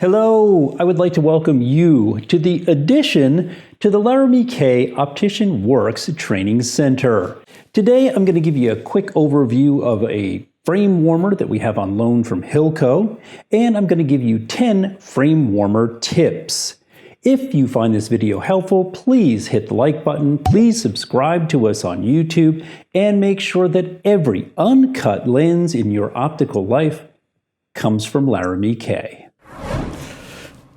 Hello, I would like to welcome you to the addition to the Laramy-K Optician Works Training Center. Today I'm going to give you a quick overview of a frame warmer that we have on loan from Hilco, and I'm going to give you 10 frame warmer tips. If you find this video helpful, please hit the like button, please subscribe to us on YouTube, and make sure that every uncut lens in your optical life comes from Laramy-K.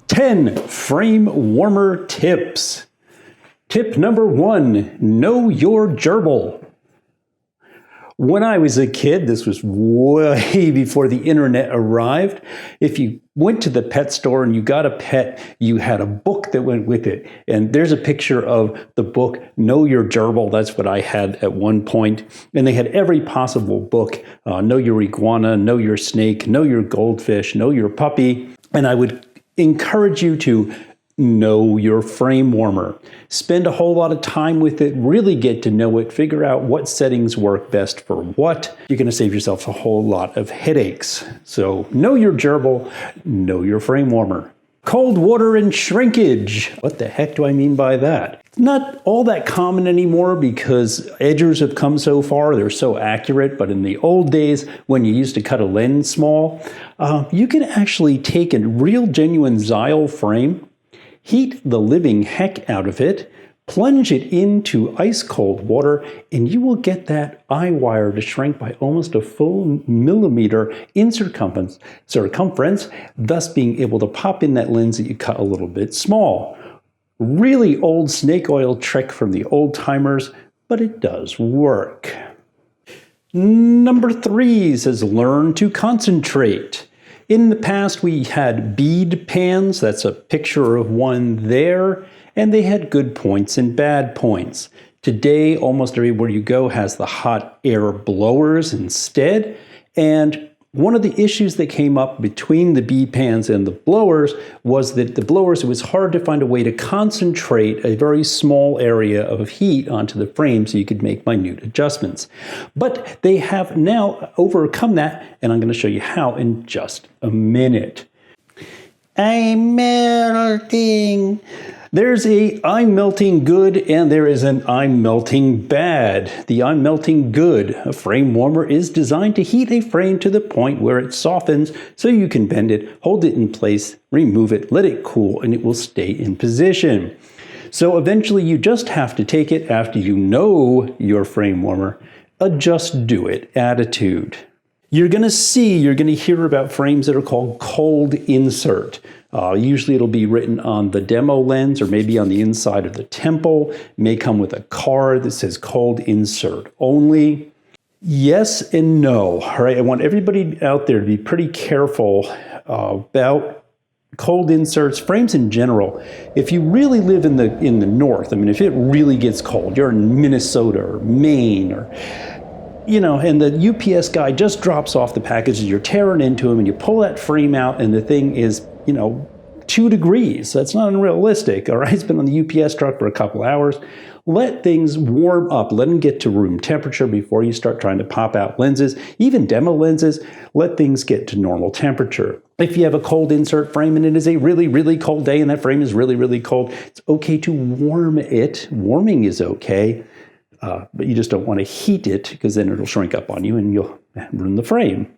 10 frame warmer tips. Tip number 1, know your gerbil. When I was a kid, this was way before the internet arrived. If you went to the pet store and you got a pet, you had a book that went with it. And there's a picture of the book, Know Your Gerbil. That's what I had at one point. And they had every possible book, Know Your Iguana, Know Your Snake, Know Your Goldfish, Know Your Puppy. And I would encourage you to know your frame warmer. Spend a whole lot of time with it, really get to know it, figure out what settings work best for what. You're going to save yourself a whole lot of headaches. So know your gerbil, know your frame warmer. Cold water and shrinkage. What the heck do I mean by that? It's not all that common anymore because edgers have come so far, they're so accurate, but in the old days when you used to cut a lens small, you could actually take a real genuine Xyle frame, heat the living heck out of it, plunge it into ice cold water, and you will get that eye wire to shrink by almost a full millimeter in circumference, thus being able to pop in that lens that you cut a little bit small. Really old snake oil trick from the old timers, but it does work. Number 3 says learn to concentrate. In the past, we had bead pans. That's a picture of one there. And they had good points and bad points. Today, almost everywhere you go has the hot air blowers instead. And one of the issues that came up between the bead pans and the blowers was that the blowers, it was hard to find a way to concentrate a very small area of heat onto the frame so you could make minute adjustments. But they have now overcome that, and I'm going to show you how in just a minute. I'm melting. There's a I'm melting good and there is an I'm melting bad. The I'm melting good, a frame warmer, is designed to heat a frame to the point where it softens so you can bend it, hold it in place, remove it, let it cool, and it will stay in position. So eventually you just have to take it after you know your frame warmer, a just do it attitude. You're going to hear about frames that are called cold insert. Usually it'll be written on the demo lens or maybe on the inside of the temple. It may come with a card that says cold insert only. Yes and no. All right, I want everybody out there to be pretty careful about cold inserts, frames in general. If you really live in the north, I mean, if it really gets cold, you're in Minnesota or Maine or and the UPS guy just drops off the packages, you're tearing into them, and you pull that frame out, and the thing is, 2 degrees. That's not unrealistic, all right? It's been on the UPS truck for a couple hours. Let things warm up. Let them get to room temperature before you start trying to pop out lenses. Even demo lenses, let things get to normal temperature. If you have a cold insert frame and it is a really, really cold day and that frame is really, really cold, it's okay to warm it. Warming is okay. But you just don't want to heat it because then it'll shrink up on you and you'll ruin the frame.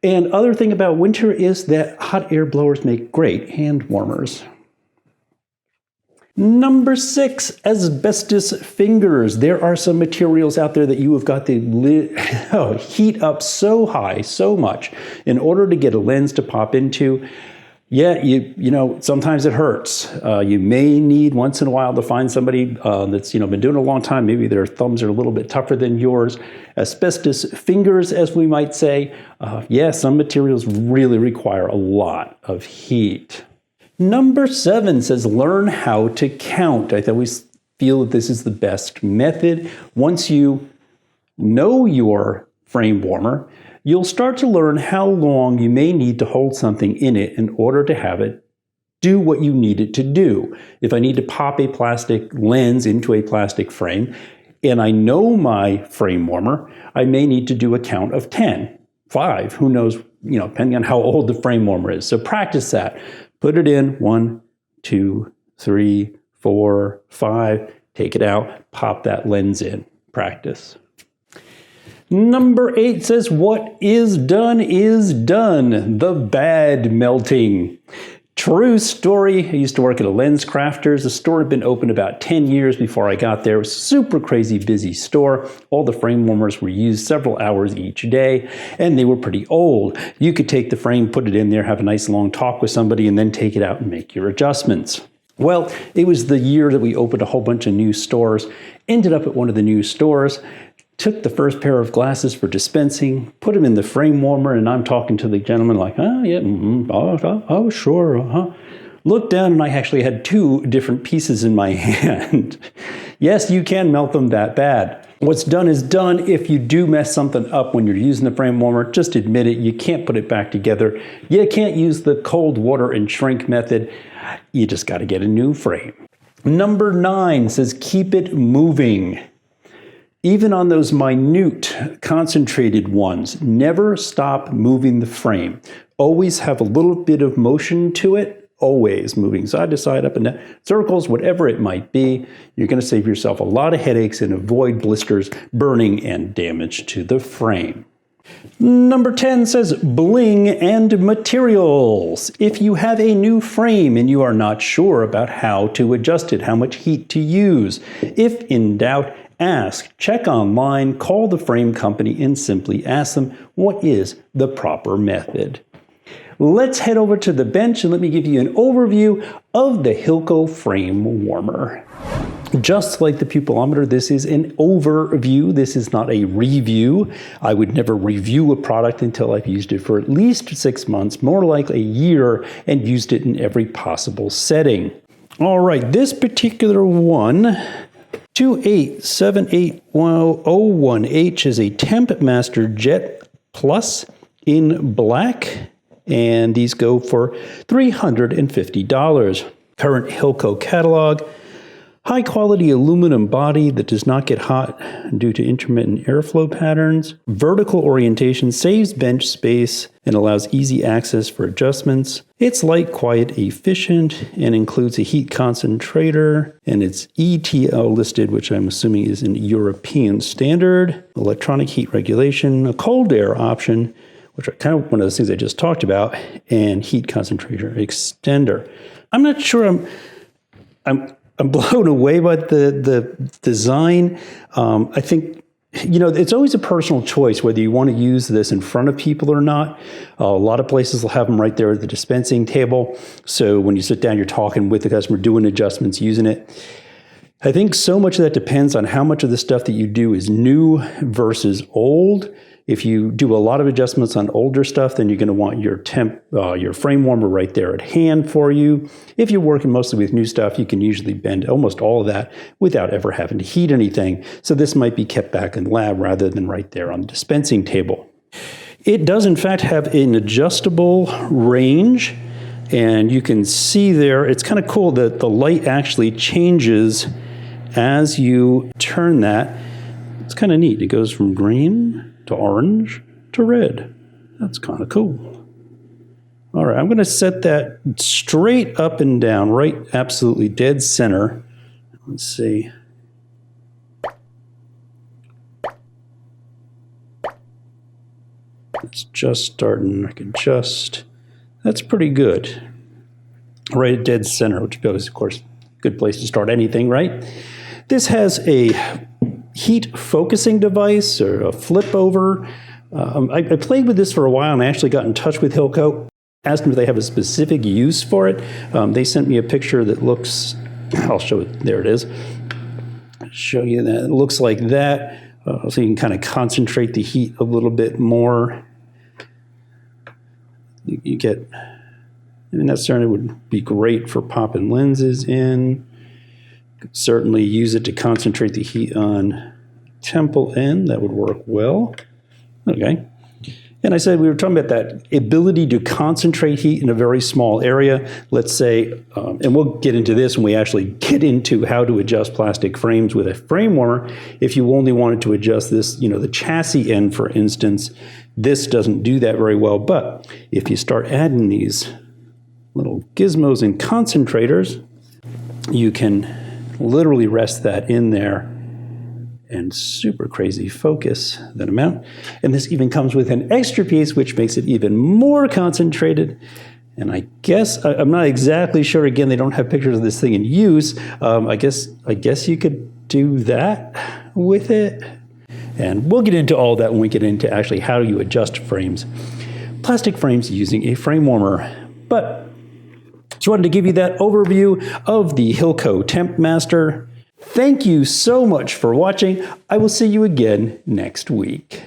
And other thing about winter is that hot air blowers make great hand warmers. Number 6, asbestos fingers. There are some materials out there that you have got to heat up so high, so much, in order to get a lens to pop into. Yeah, sometimes it hurts. You may need once in a while to find somebody that's been doing it a long time. Maybe their thumbs are a little bit tougher than yours. Asbestos fingers, as we might say. Some materials really require a lot of heat. Number 7 says learn how to count. I always feel that this is the best method. Once you know your frame warmer, you'll start to learn how long you may need to hold something in it in order to have it do what you need it to do. If I need to pop a plastic lens into a plastic frame, and I know my frame warmer, I may need to do a count of 10, 5, who knows, depending on how old the frame warmer is. So practice that. Put it in, 1, 2, 3, 4, 5. Take it out, pop that lens in. Practice. Number 8 says, what is done, the bad melting. True story. I used to work at a lens crafters. The store had been open about 10 years before I got there. It was a super crazy busy store. All the frame warmers were used several hours each day, and they were pretty old. You could take the frame, put it in there, have a nice long talk with somebody, and then take it out and make your adjustments. Well, it was the year that we opened a whole bunch of new stores. Ended up at one of the new stores. Took the first pair of glasses for dispensing, put them in the frame warmer, and I'm talking to the gentleman like, oh, yeah, oh, sure, Looked down, and I actually had 2 different pieces in my hand. Yes, you can melt them that bad. What's done is done. If you do mess something up when you're using the frame warmer, just admit it. You can't put it back together. You can't use the cold water and shrink method. You just got to get a new frame. Number 9 says, keep it moving. Even on those minute, concentrated ones, never stop moving the frame. Always have a little bit of motion to it, always moving side to side, up and down, circles, whatever it might be. You're going to save yourself a lot of headaches and avoid blisters, burning, and damage to the frame. Number 10 says bling and materials. If you have a new frame and you are not sure about how to adjust it, how much heat to use, if in doubt, ask, check online, call the frame company, and simply ask them what is the proper method. Let's head over to the bench and let me give you an overview of the Hilco frame warmer. Just like the pupilometer, this is an overview. This is not a review. I would never review a product until I've used it for at least 6 months, more like a year, and used it in every possible setting. All right, this particular one, 2878101H, is a Tempmaster Jet Plus in black, and these go for $350. Current Hilco catalog. High quality aluminum body that does not get hot due to intermittent airflow patterns. Vertical orientation saves bench space and allows easy access for adjustments. It's light, quiet, efficient, and includes a heat concentrator, and it's ETL listed, which I'm assuming is an European standard. Electronic heat regulation, a cold air option, which are kind of one of those things I just talked about, and heat concentrator extender. I'm not sure I'm blown away by the design. I think, it's always a personal choice whether you want to use this in front of people or not. A lot of places will have them right there at the dispensing table. So when you sit down, you're talking with the customer, doing adjustments, using it. I think so much of that depends on how much of the stuff that you do is new versus old. If you do a lot of adjustments on older stuff, then you're going to want your frame warmer right there at hand for you. If you're working mostly with new stuff, you can usually bend almost all of that without ever having to heat anything. So this might be kept back in the lab rather than right there on the dispensing table. It does in fact have an adjustable range, and you can see there, it's kind of cool that the light actually changes as you turn that. It's kind of neat. It goes from green to orange to red. That's kind of cool. All right, I'm going to set that straight up and down, right absolutely dead center. Let's see. It's just starting. I can just, that's pretty good. Right at dead center, which is, of course, a good place to start anything, right? This has a heat focusing device or a flip over. I played with this for a while and I actually got in touch with Hilco, asked them if they have a specific use for it. They sent me a picture that looks, I'll show it, there it is. I'll show you that. It looks like that. So you can kind of concentrate the heat a little bit more. You get, and that certainly would be great for popping lenses in. Could certainly use it to concentrate the heat on temple end. That would work well. Okay. And I said we were talking about that ability to concentrate heat in a very small area. Let's say, and we'll get into this when we actually get into how to adjust plastic frames with a frame warmer. If you only wanted to adjust this, the chassis end, for instance, this doesn't do that very well. But if you start adding these little gizmos and concentrators. You can literally rest that in there and super crazy focus that amount. And this even comes with an extra piece, which makes it even more concentrated. And I guess, I'm not exactly sure, again, they don't have pictures of this thing in use. I guess you could do that with it. And we'll get into all that when we get into actually how you adjust frames. Plastic frames using a frame warmer. But just wanted to give you that overview of the Hilco Tempmaster. Thank you so much for watching. I will see you again next week.